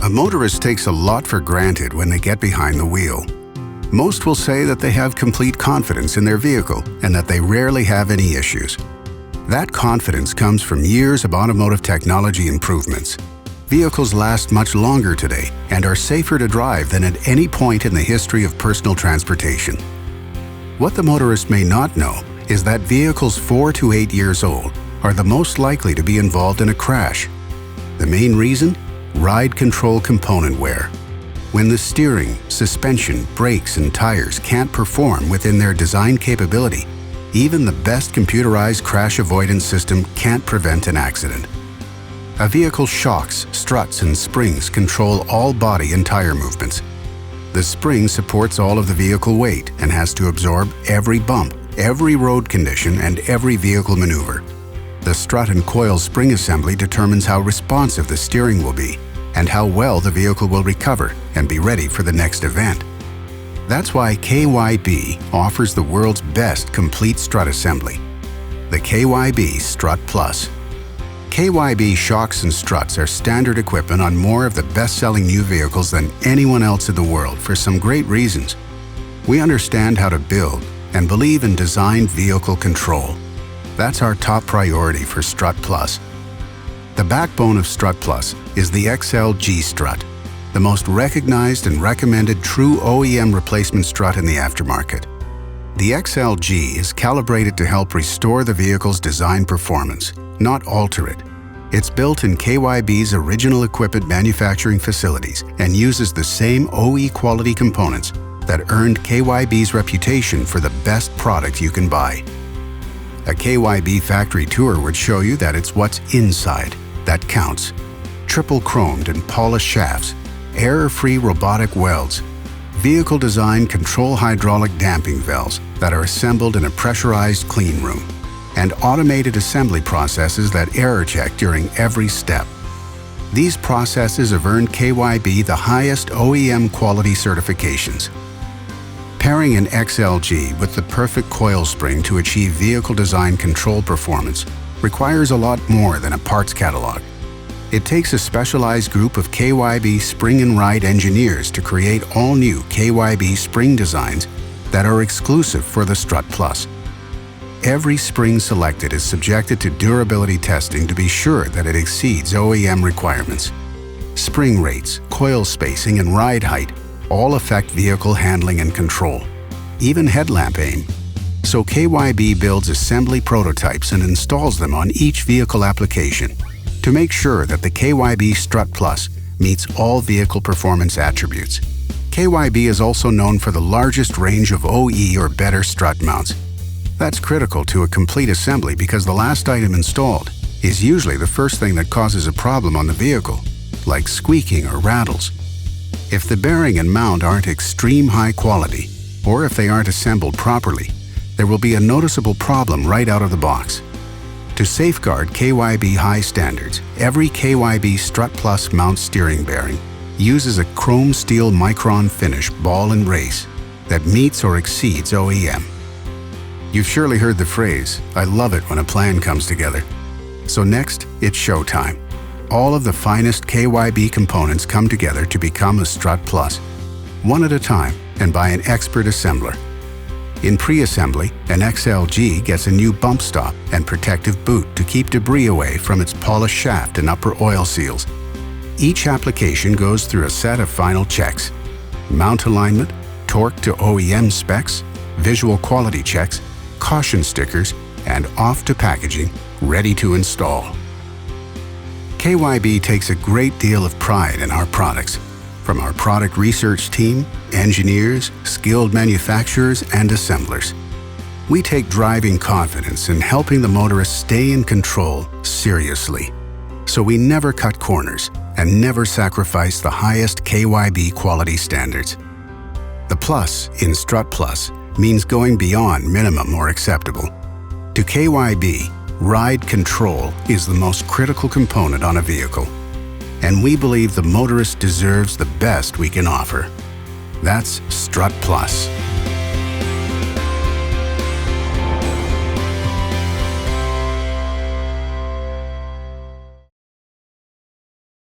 A motorist takes a lot for granted when they get behind the wheel. Most will say that they have complete confidence in their vehicle and that they rarely have any issues. That confidence comes from years of automotive technology improvements. Vehicles last much longer today and are safer to drive than at any point in the history of personal transportation. What the motorist may not know is that vehicles 4 to 8 years old are the most likely to be involved in a crash. The main reason? Ride control component wear. When the steering, suspension, brakes, and tires can't perform within their design capability, even the best computerized crash avoidance system can't prevent an accident. A vehicle's shocks, struts, and springs control all body and tire movements. The spring supports all of the vehicle weight and has to absorb every bump, every road condition, and every vehicle maneuver. The strut and coil spring assembly determines how responsive the steering will be and how well the vehicle will recover and be ready for the next event. That's why KYB offers the world's best complete strut assembly, the KYB Strut Plus. KYB shocks and struts are standard equipment on more of the best-selling new vehicles than anyone else in the world for some great reasons. We understand how to build and believe in designed vehicle control. That's our top priority for Strut Plus. The backbone of Strut Plus is the XLG strut, the most recognized and recommended true OEM replacement strut in the aftermarket. The XLG is calibrated to help restore the vehicle's design performance, not alter it. It's built in KYB's original equipment manufacturing facilities and uses the same OE quality components that earned KYB's reputation for the best product you can buy. A KYB factory tour would show you that it's what's inside that counts. Triple chromed and polished shafts, error-free robotic welds, vehicle design control hydraulic damping valves that are assembled in a pressurized clean room, and automated assembly processes that error check during every step. These processes have earned KYB the highest OEM quality certifications. Pairing an XLG with the perfect coil spring to achieve vehicle design control performance requires a lot more than a parts catalog. It takes a specialized group of KYB spring and ride engineers to create all-new KYB spring designs that are exclusive for the Strut Plus. Every spring selected is subjected to durability testing to be sure that it exceeds OEM requirements. Spring rates, coil spacing, and ride height all affect vehicle handling and control, even headlamp aim. So KYB builds assembly prototypes and installs them on each vehicle application to make sure that the KYB Strut Plus meets all vehicle performance attributes. KYB is also known for the largest range of OE or better strut mounts. That's critical to a complete assembly because the last item installed is usually the first thing that causes a problem on the vehicle, like squeaking or rattles. If the bearing and mount aren't extreme high quality, or if they aren't assembled properly, there will be a noticeable problem right out of the box. To safeguard KYB high standards, every KYB Strut Plus mount steering bearing uses a chrome steel micron finish ball and race that meets or exceeds OEM. You've surely heard the phrase, "I love it when a plan comes together." So next, it's showtime. All of the finest KYB components come together to become a Strut Plus, one at a time and by an expert assembler. In pre-assembly, an XLG gets a new bump stop and protective boot to keep debris away from its polished shaft and upper oil seals. Each application goes through a set of final checks: mount alignment, torque to OEM specs, visual quality checks, caution stickers, and off to packaging, ready to install. KYB takes a great deal of pride in our products. From our product research team, engineers, skilled manufacturers, and assemblers. We take driving confidence in helping the motorist stay in control seriously. So we never cut corners and never sacrifice the highest KYB quality standards. The plus in Strut Plus means going beyond minimum or acceptable. To KYB, ride control is the most critical component on a vehicle, and we believe the motorist deserves the best we can offer. That's Strut Plus.